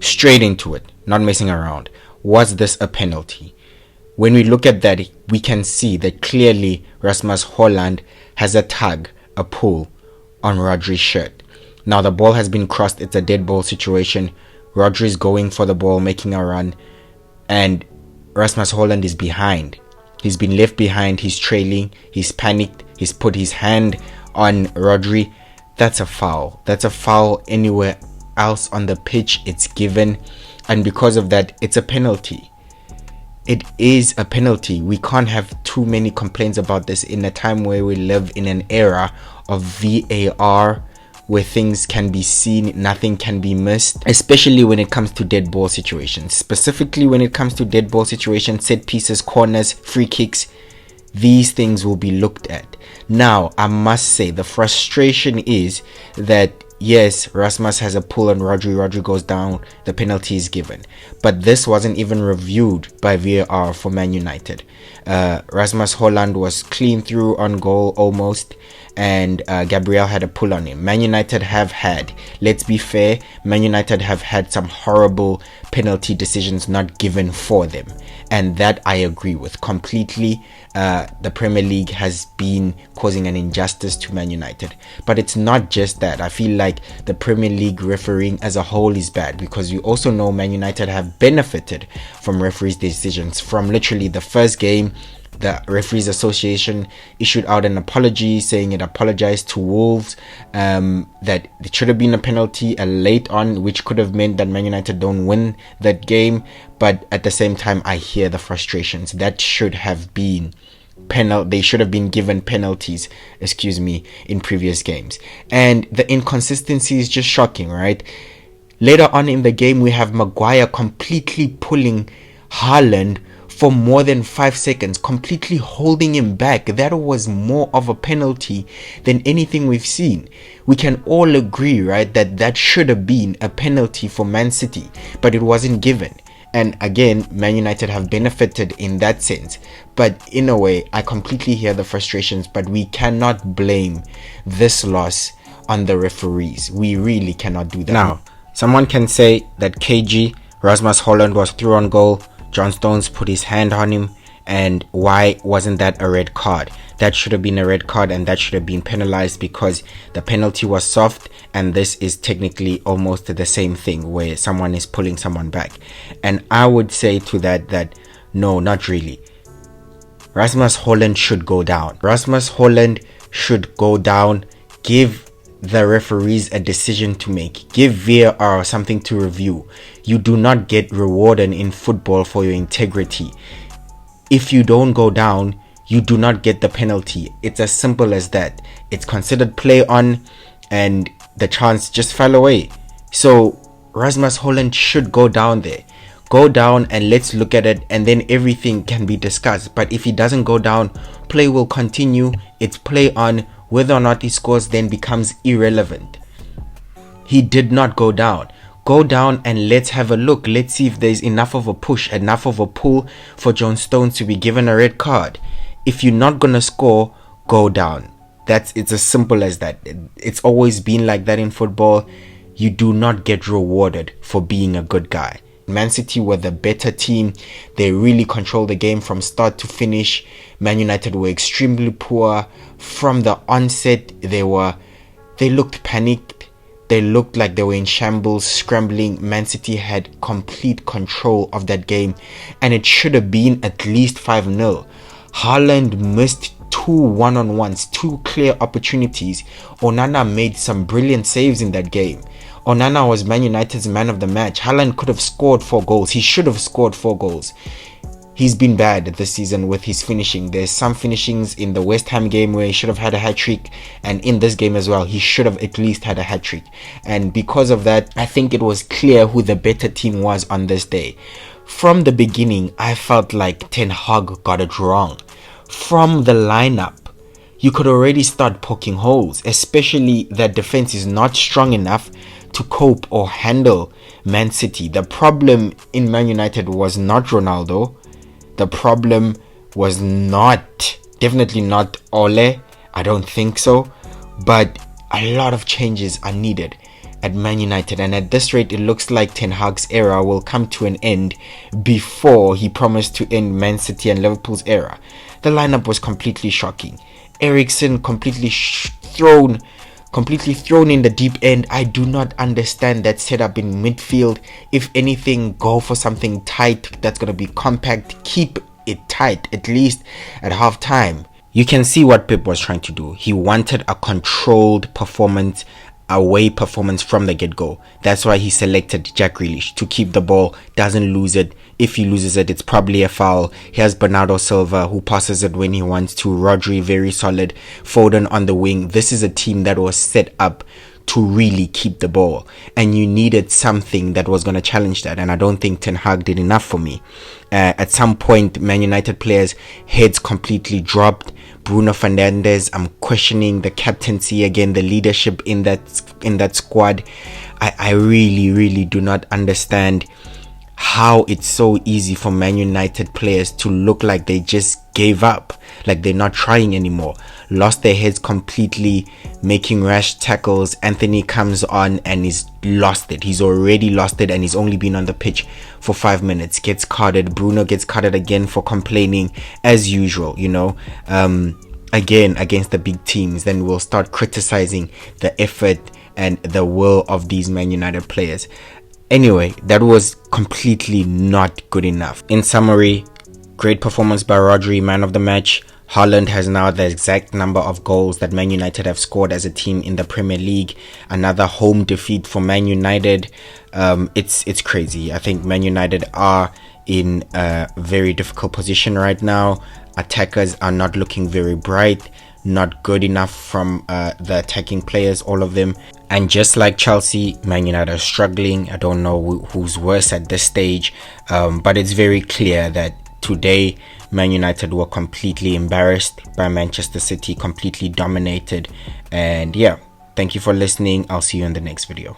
straight into it, not messing around. Was this a penalty? When we look at that, we can see that clearly Rasmus Hojlund has a tug, a pull on Rodri's shirt. Now the ball has been crossed. It's a dead ball situation. Rodri's going for the ball, making a run, and Rasmus Hojlund is behind. He's been left behind. He's trailing. He's panicked. He's put his hand on Rodri. That's a foul. That's a foul anywhere else on the pitch. It's given, and because of that, it's a penalty. It is a penalty. We can't have too many complaints about this in a time where we live in an era of VAR, where things can be seen, nothing can be missed, especially when it comes to dead ball situations. Specifically when it comes to dead ball situations, set pieces, corners, free kicks, these things will be looked at. Now, I must say the frustration is that yes, Rasmus has a pull on Rodri. Rodri goes down, the penalty is given. But this wasn't even reviewed by VAR for Man United. Rasmus Hojlund was clean through on goal almost, and Gabriel had a pull on him. Man United have had, let's be fair, Man United have had some horrible penalty decisions not given for them, and that I agree with completely. The Premier League has been causing an injustice to Man United, but it's not just that. I feel like the Premier League refereeing as a whole is bad, because we also know Man United have benefited from referees' decisions. From literally the first game, the Referees Association issued out an apology saying it apologized to Wolves, that it should have been a penalty late on, which could have meant that Man United don't win that game. But at the same time, I hear the frustrations. That should have been they should have been given penalties, in previous games. And the inconsistency is just shocking, right? Later on in the game, we have Maguire completely pulling Haaland for more than 5 seconds, completely holding him back. That was more of a penalty than anything we've seen. We can all agree, right, that should have been a penalty for Man City, but it wasn't given. And again, Man United have benefited in that sense. But in a way, I completely hear the frustrations, but we cannot blame this loss on the referees. We really cannot do that. Now, someone can say that KG, Rasmus Hojlund, was through on goal. John Stones put his hand on him, and why wasn't that a red card? That should have been a red card, and that should have been penalized, because the penalty was soft, and this is technically almost the same thing where someone is pulling someone back. And I would say to that no, not really. Rasmus Hojlund should go down. Rasmus Hojlund should go down. Give the referees a decision to make. Give VAR something to review. You do not get rewarded in football for your integrity. If you don't go down, you do not get the penalty. It's as simple as that. It's considered play on, and the chance just fell away. So Rasmus Hojlund should go down there. Go down and let's look at it, and then everything can be discussed. But if he doesn't go down, play will continue. It's play on. Whether or not he scores then becomes irrelevant. He did not go down. Go down and let's have a look. Let's see if there's enough of a push, enough of a pull for John Stones to be given a red card. If you're not going to score, go down. It's as simple as that. It's always been like that in football. You do not get rewarded for being a good guy. Man City were the better team. They really controlled the game from start to finish. Man United were extremely poor from the onset. They looked panicked. They looked like they were in shambles, scrambling. Man City had complete control of that game, and it should have been at least 5-0. Haaland missed 2 one-on-ones, 2 clear opportunities. Onana made some brilliant saves in that game. Onana was Man United's man of the match. Haaland could have scored 4 goals. He should have scored 4 goals. He's been bad this season with his finishing. There's some finishings in the West Ham game where he should have had a hat-trick, and in this game as well, he should have at least had a hat-trick. And because of that, I think it was clear who the better team was on this day. From the beginning, I felt like Ten Hag got it wrong. From the lineup, you could already start poking holes, especially that defense is not strong enough to cope or handle Man City. The problem in Man United was not Ronaldo. The problem was definitely not Ole. I don't think so. But a lot of changes are needed. at Man United, and at this rate it looks like Ten Hag's era will come to an end before he promised to end Man City and Liverpool's era. The lineup was completely shocking. Eriksen completely thrown in the deep end. I do not understand that setup in midfield. If anything, go for something tight that's going to be compact. Keep it tight, at least at half time. You can see what Pep was trying to do. He wanted a controlled performance, away performance from the get-go. That's why he selected Jack Grealish to keep the ball, doesn't lose it. If he loses it, it's probably a foul. He has Bernardo Silva, who passes it when he wants to. Rodri, very solid. Foden on the wing. This is a team that was set up to really keep the ball, and you needed something that was going to challenge that, and I don't think Ten Hag did enough for me. At some point, Man United players' heads completely dropped. Bruno Fernandes, I'm questioning the captaincy again, the leadership in that squad. I really do not understand how it's so easy for Man United players to look like they just gave up, like they're not trying anymore, lost their heads completely, making rash tackles. Anthony comes on and he's lost it. He's already lost it, and he's only been on the pitch for 5 minutes. Gets carded. Bruno gets carded again for complaining, as usual, again against the big teams. Then we'll start criticizing the effort and the will of these Man United players. Anyway, that was completely not good enough. In summary, great performance by Rodri, man of the match. Haaland has now the exact number of goals that Man United have scored as a team in the Premier League. Another home defeat for Man United. It's crazy. I think Man United are in a very difficult position right now. Attackers are not looking very bright, not good enough from the attacking players, all of them. And just like Chelsea, Man United are struggling. I don't know who's worse at this stage, but it's very clear that today Man United were completely embarrassed by Manchester City, completely dominated. And yeah, thank you for listening. I'll see you in the next video.